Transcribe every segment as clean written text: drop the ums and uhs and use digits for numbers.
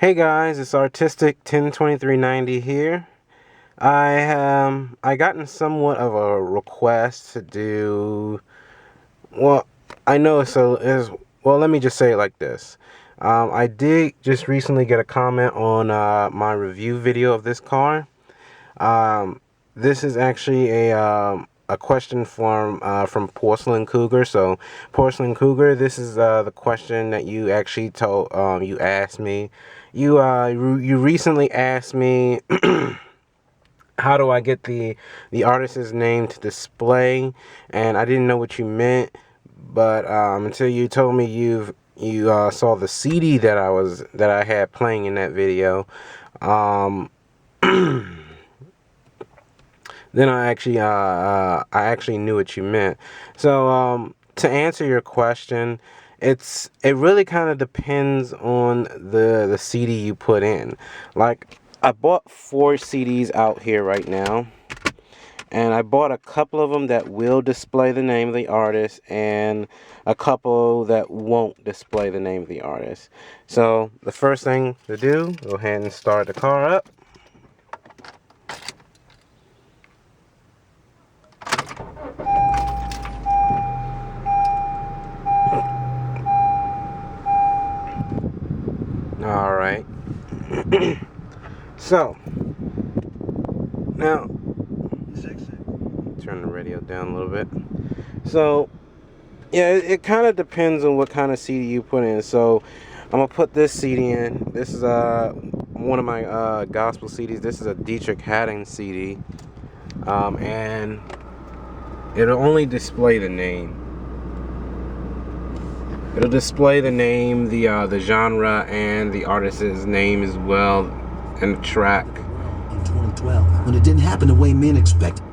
Hey guys, it's Artistic 102390 here. I gotten somewhat of a request to do. Well, I know well. Let me just say it like this. I did just recently get a comment on my review video of this car. This is actually a question from Porcelain Cougar. So, Porcelain Cougar, this is the question that you actually you asked me. You recently asked me how do I get the artist's name to display, and I didn't know what you meant, but until you told me you saw the CD that I had playing in that video. Then I actually knew what you meant. So to answer your question, it really kind of depends on the CD you put in. Like, I bought 4 CDs out here right now, and I bought a couple of them that will display the name of the artist and a couple that won't display the name of the artist. So the first thing to do, go ahead and start the car up. All right. So now turn the radio down a little bit. So yeah, it kind of depends on what kind of CD you put in. So I'm gonna put this CD in. This is one of my gospel CDs. This is a Dietrich Haddon CD, and it'll only display the name. It'll display the name, the genre, and the artist's name as well, and the track. In 2012, when it didn't happen the way men expected.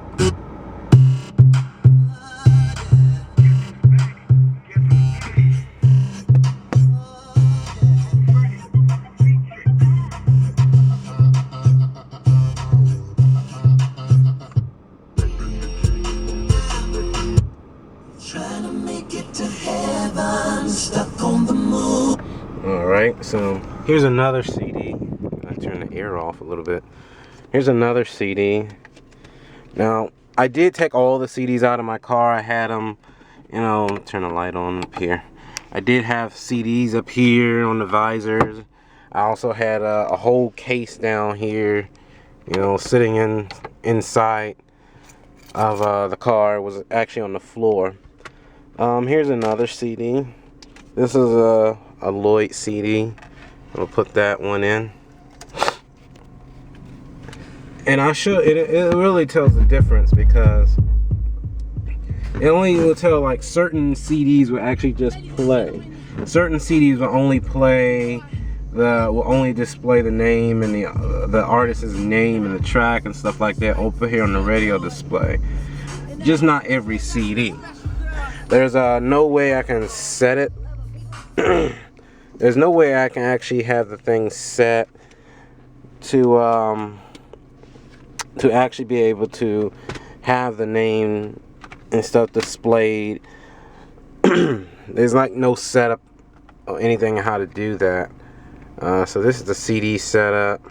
Trying to make it to heaven, stuck on the moon. Alright, so here's another CD. I turn the air off a little bit. Here's another CD. Now, I did take all the CDs out of my car. I had them, turn the light on up here. I did have CDs up here on the visors. I also had a whole case down here, sitting inside of the car. It was actually on the floor. Here's another CD. This is a Lloyd CD. I'll put that one in. And it really tells the difference, because it only will tell, like, certain CDs will actually just play. Certain CDs will only will only display the name and the artist's name and the track and stuff like that over here on the radio display. Just not every CD. There's no way I can set it. There's no way I can actually have the thing set to actually be able to have the name and stuff displayed. There's like no setup or anything on how to do that. So this is the CD setup.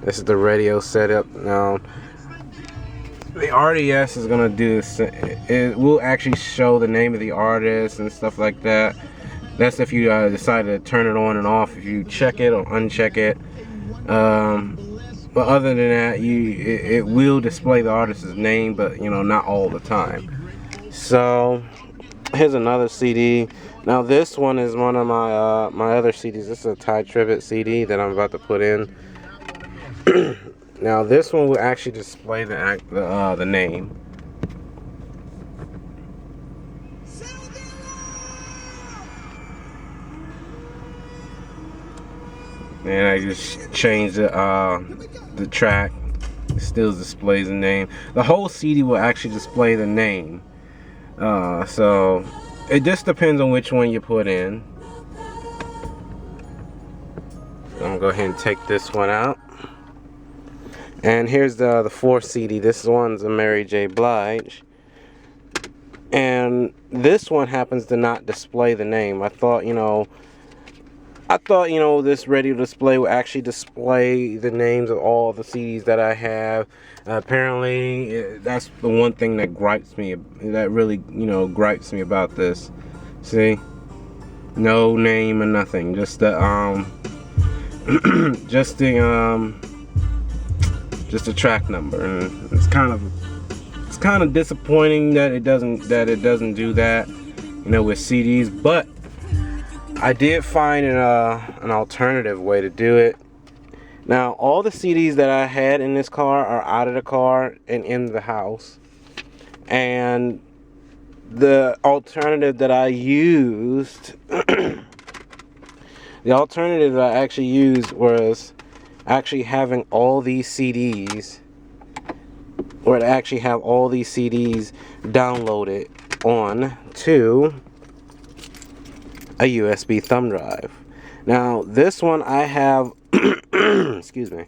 This is the radio setup. Now, the RDS is gonna do this. It will actually show the name of the artist and stuff like that. That's if you decide to turn it on and off, if you check it or uncheck it. But other than that, it will display the artist's name, but not all the time. So here's another CD. Now this one is one of my my other CDs. This is a Ty Tribbett CD that I'm about to put in. Now this one will actually display the name. And I just changed the track. It still displays the name. The whole CD will actually display the name. So it just depends on which one you put in. I'm gonna go ahead and take this one out. And here's the 4th CD. This one's a Mary J. Blige. And this one happens to not display the name. I thought, I thought, you know, this radio display will actually display the names of all the CDs that I have. Apparently, that's the one thing that gripes me, that really, you know, gripes me about this. See? No name or nothing. Just the, just the track number. And it's kind of disappointing that it doesn't do that, you know, with CDs, but I did find an alternative way to do it. Now, all the CDs that I had in this car are out of the car and in the house. And the alternative that I used, the alternative that I actually used was actually having all these CDs, or to actually have all these CDs downloaded on to a USB thumb drive. Now, this one I have, excuse me,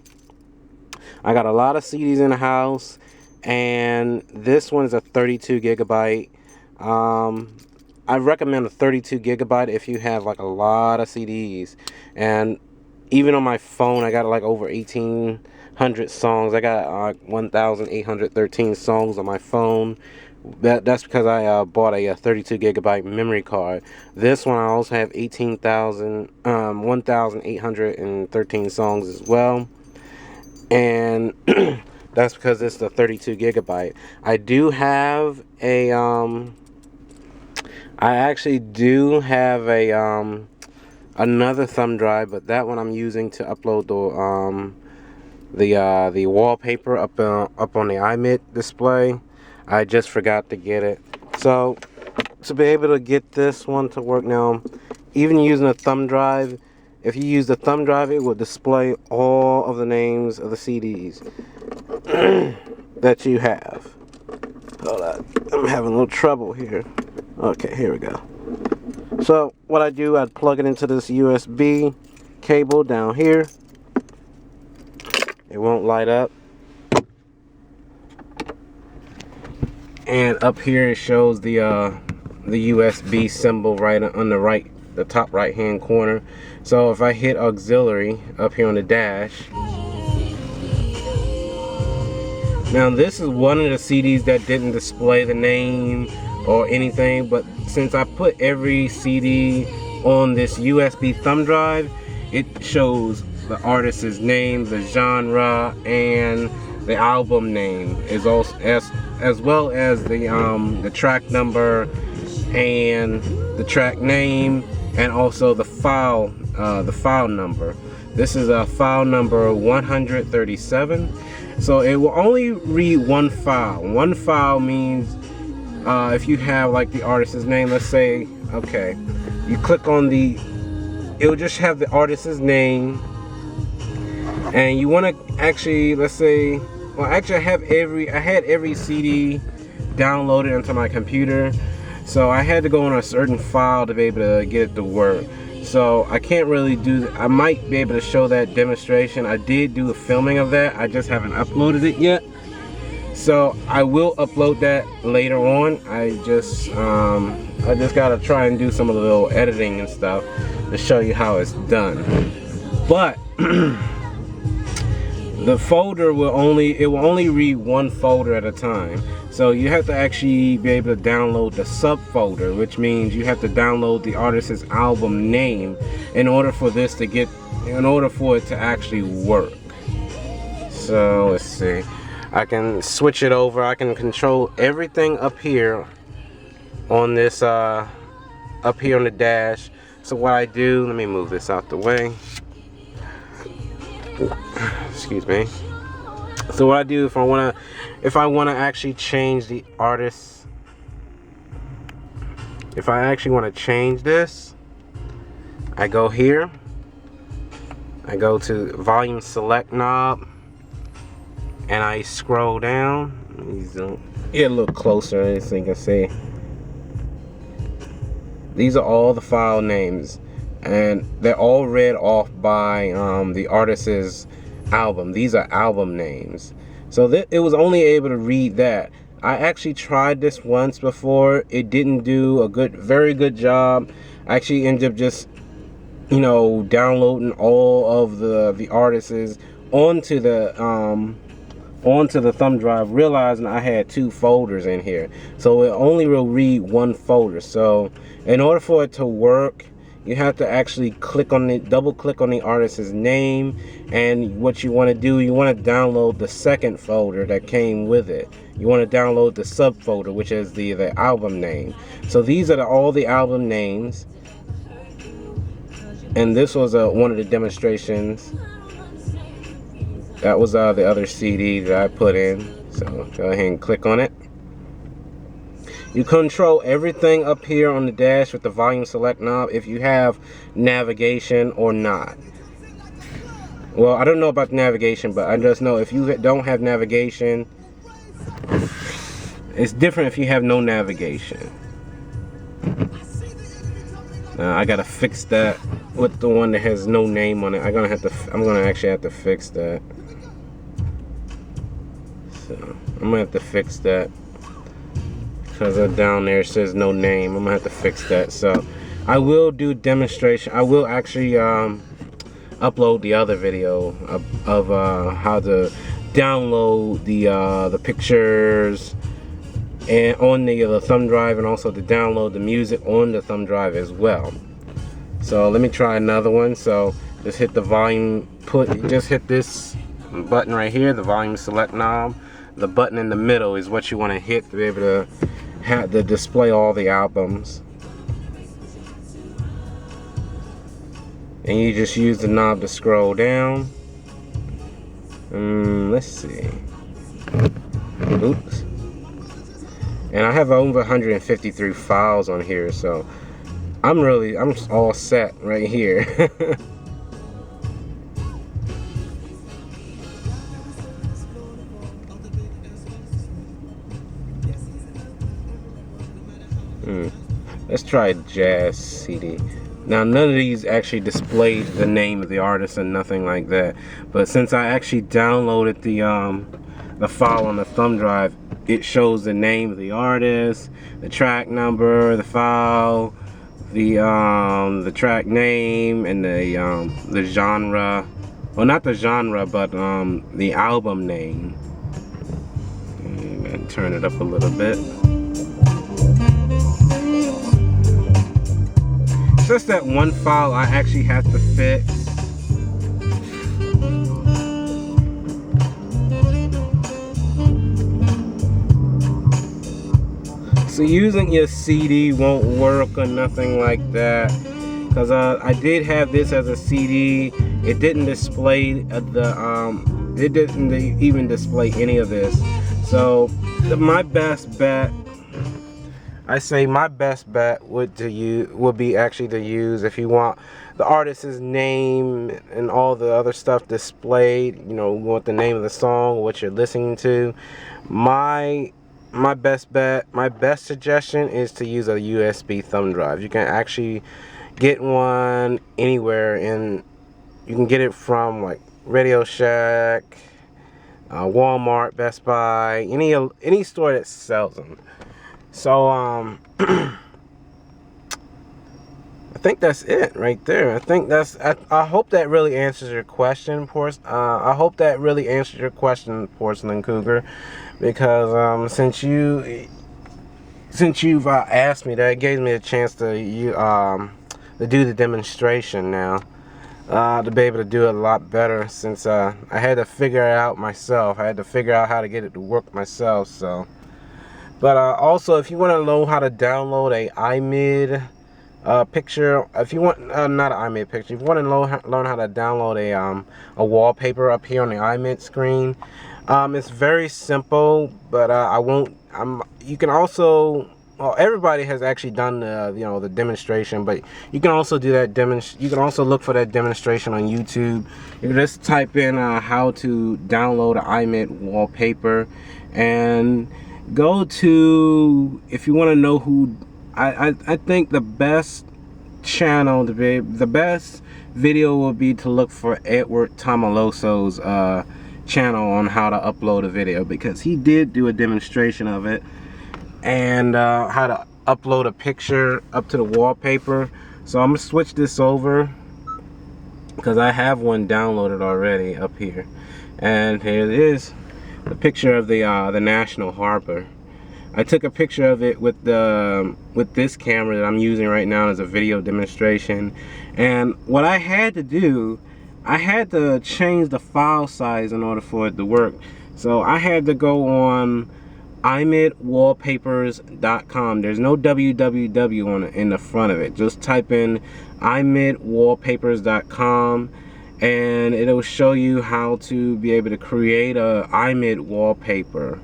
I got a lot of CDs in the house, and this one is a 32 gigabyte. I recommend a 32 gigabyte if you have like a lot of CDs. And even on my phone, I got like over 1,800 songs. I got 1,813 songs on my phone. That's because I bought a 32 gigabyte memory card. This one I also have 1,813 songs as well, and that's because it's the 32 gigabyte. I do have a I actually do have a another thumb drive, but that one I'm using to upload the wallpaper up on the iMid display. I just forgot to get it. So to be able to get this one to work now, even using a thumb drive, if you use the thumb drive, it will display all of the names of the CDs that you have. Hold on, I'm having a little trouble here. Okay, here we go. So what I do, I'd plug it into this USB cable down here. It won't light up. And up here it shows the USB symbol right on the top right hand corner. So if I hit auxiliary up here on the dash, now this is one of the CDs that didn't display the name or anything, but since I put every CD on this USB thumb drive, it shows the artist's name, the genre, and the album name, is also as well as the track number and the track name, and also the file number. This is a file number 137. So it will only read one file. One file means if you have like the artist's name, let's say, okay, you click on it'll just have the artist's name, and you want to actually, let's say, well, actually I had every CD downloaded onto my computer, so I had to go on a certain file to be able to get it to work. So I can't really do, I might be able to show that demonstration. I did do a filming of that, I just haven't uploaded it yet. So I will upload that later on. I just gotta try and do some of the little editing and stuff to show you how it's done. But the folder will only read one folder at a time. So you have to actually be able to download the subfolder, which means you have to download the artist's album name in order for it to actually work. So let's see. I can switch it over. I can control everything up here on this up here on the dash. So what I do, let me move this out the way. Excuse me. So what I do, if I want to actually change the artist, if I actually want to change this, I go here, I go to volume select knob, and I scroll down. Let me get a little closer so you can see. These are all the file names, and they're all read off by the artist's album. These are album names. So it was only able to read that. I actually tried this once before. It didn't do a very good job. I actually ended up just you know, downloading all of the artists onto the thumb drive, realizing I had 2 folders in here, so it only will read 1 folder. So in order for it to work, you have to actually double click on the artist's name, and what you want to do, you want to download the second folder that came with it. You want to download the subfolder, which is the album name. So these are all the album names, and this was one of the demonstrations. That was the other CD that I put in. So go ahead and click on it. You control everything up here on the dash with the volume select knob if you have navigation or not. Well, I don't know about navigation, but I just know if you don't have navigation, it's different if you have no navigation. I gotta fix that with the one that has no name on it. I'm gonna actually have to fix that. So I'm gonna have to fix that because down there it says no name. I'm gonna have to fix that. So I will do demonstration. I will actually upload the other video of how to download the pictures and on the thumb drive, and also to download the music on the thumb drive as well. So let me try another one. So just hit the volume, just hit this button right here, the volume select knob. The button in the middle is what you want to hit to be able to have to display all the albums. And you just use the knob to scroll down. Let's see. Oops. And I have over 153 files on here, so I'm all set right here. Let's try jazz CD. Now none of these actually displayed the name of the artist and nothing like that, but since I actually downloaded the file on the thumb drive, it shows the name of the artist, the track number, the file, the track name, and the genre. Well, not the genre, but the album name. And turn it up a little bit. Just that one file I actually have to fix. So using your CD won't work or nothing like that, because I did have this as a CD. It didn't display it didn't even display any of this. So my best bet, I say my best bet would be actually to use, if you want the artist's name and all the other stuff displayed, you know, you want the name of the song, what you're listening to, my best bet, my best suggestion is to use a USB thumb drive. You can actually get one anywhere, and you can get it from like Radio Shack, Walmart, Best Buy, any store that sells them. So I think that's it right there. I hope that really answers your question, I hope that really answers your question, Porcelain Cougar, because since you've asked me that, it gave me a chance to do the demonstration now, to be able to do it a lot better, since I had to figure it out myself. I had to figure out how to get it to work myself. So. But also, if you want to know how to download a iMid picture, if you want not an iMid picture, if you want to learn how to download a wallpaper up here on the iMid screen, it's very simple. But you can also, well, everybody has actually done the demonstration, but you can also do that you can also look for that demonstration on YouTube. You can just type in how to download an iMid wallpaper, and go to, if you want to know who, I think the best channel the best video will be to look for Edward Tomaloso's channel on how to upload a video, because he did do a demonstration of it, and how to upload a picture up to the wallpaper. So I'm gonna switch this over. because I have one downloaded already up here. And here it is, the picture of the National Harbor. I took a picture of it with this camera that I'm using right now as a video demonstration. And what I had to do, I had to change the file size in order for it to work. So I had to go on imidwallpapers.com. There's no www on it in the front of it. Just type in imidwallpapers.com and it'll show you how to be able to create a imid wallpaper.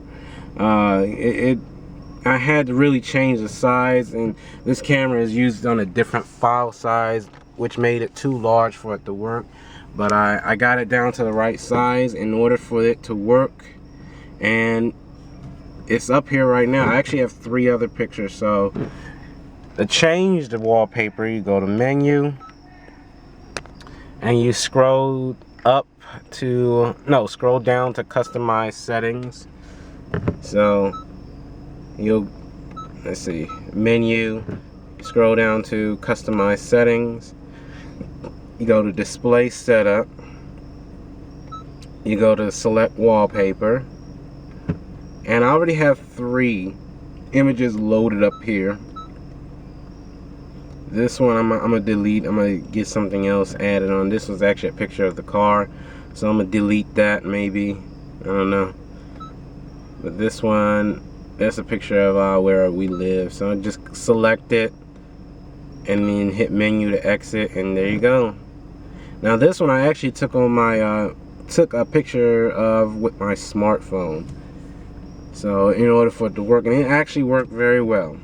I had to really change the size, and this camera is used on a different file size, which made it too large for it to work. But I got it down to the right size in order for it to work, and it's up here right now. I actually have 3 other pictures. So to change the wallpaper, you go to menu and you scroll up to, no, scroll down to customize settings. So you'll, let's see, menu, scroll down to customize settings, you go to display setup, you go to select wallpaper, and I already have 3 images loaded up here. This one I'm gonna delete. I'm gonna get something else added on. This was actually a picture of the car, so I'm gonna delete that maybe. I don't know. But this one, that's a picture of where we live. So I just select it and then hit menu to exit, and there you go. Now this one I actually took on my took a picture of with my smartphone. So in order for it to work, and it actually worked very well.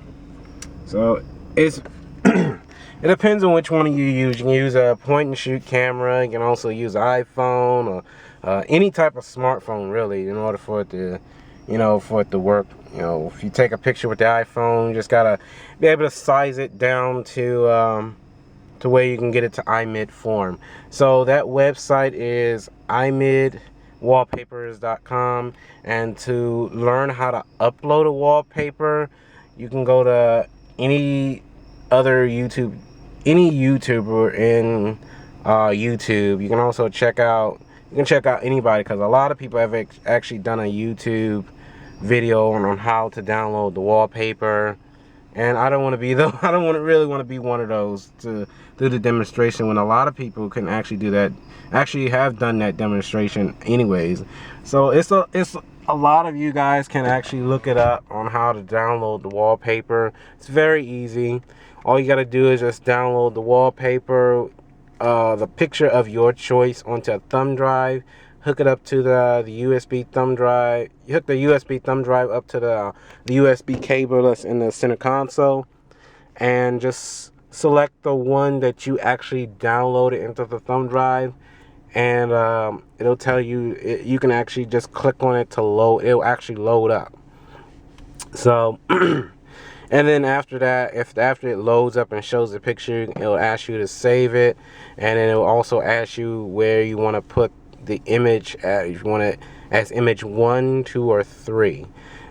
So it's it depends on which one you use. You can use a point and shoot camera. You can also use an iPhone or any type of smartphone really in order for it to, for it to work. If you take a picture with the iPhone, you just gotta be able to size it down to where you can get it to imid form. So that website is imidwallpapers.com, and to learn how to upload a wallpaper, you can go to any YouTuber in YouTube. You can also check out anybody, because a lot of people have actually done a YouTube video on how to download the wallpaper. And I don't want to be really want to be one of those to do the demonstration when a lot of people can actually do that, actually have done that demonstration anyways. So it's a lot of you guys can actually look it up on how to download the wallpaper. It's very easy. All you got to do is just download the wallpaper, the picture of your choice, onto a thumb drive. Hook it up to the USB thumb drive. You hook the USB thumb drive up to the USB cable that's in the center console, and just select the one that you actually downloaded into the thumb drive, and it'll tell you, you can actually just click on it to load. It'll actually load up. So and then after that, after it loads up and shows the picture, it'll ask you to save it, and then it'll also ask you where you want to put the image at, if you want it as image 1, 2, or 3.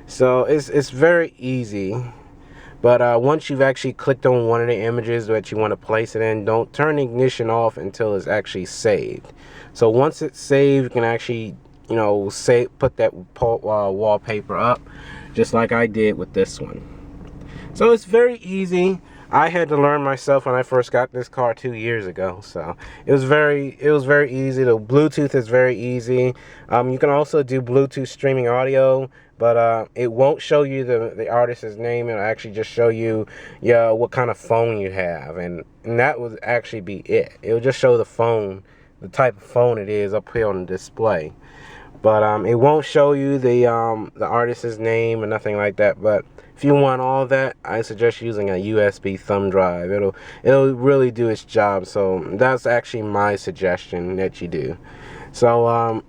So it's very easy. But once you've actually clicked on one of the images that you want to place it in, don't turn the ignition off until it's actually saved. So once it's saved, you can actually put that wallpaper up, just like I did with this one. So it's very easy. I had to learn myself when I first got this car 2 years ago, so it was very easy. The Bluetooth is very easy. You can also do Bluetooth streaming audio, but it won't show you the artist's name. It'll actually just show you what kind of phone you have, and that would actually be it. It'll just show the phone, the type of phone it is, up here on the display. But it won't show you the artist's name or nothing like that. But if you want all that, I suggest using a USB thumb drive. It'll really do its job. So that's actually my suggestion that you do. So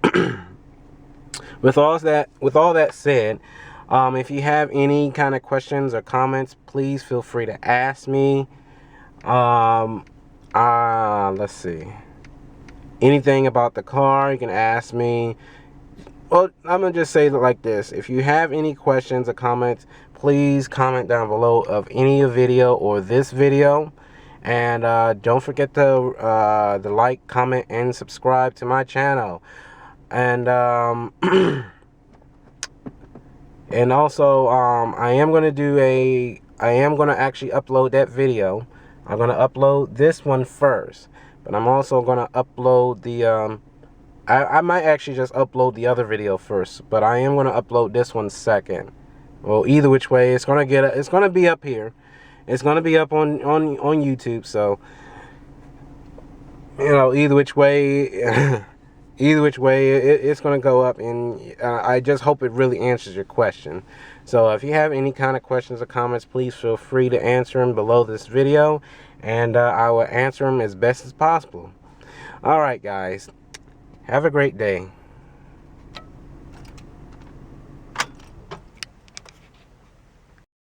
with all that said, if you have any kind of questions or comments, please feel free to ask me. Let's see. Anything about the car, you can ask me. Well, I'm going to just say it like this. If you have any questions or comments, please comment down below of any video or this video. And don't forget to like, comment, and subscribe to my channel. And and also I am gonna actually upload that video. I'm gonna upload this one first, but I'm also gonna upload the I might actually just upload the other video first, but I am gonna upload this one second. Well, either which way, it's gonna be up here. It's gonna be up on YouTube. So either which way, it's gonna go up, and I just hope it really answers your question. So if you have any kind of questions or comments, please feel free to answer them below this video, and I will answer them as best as possible. All right, guys, have a great day.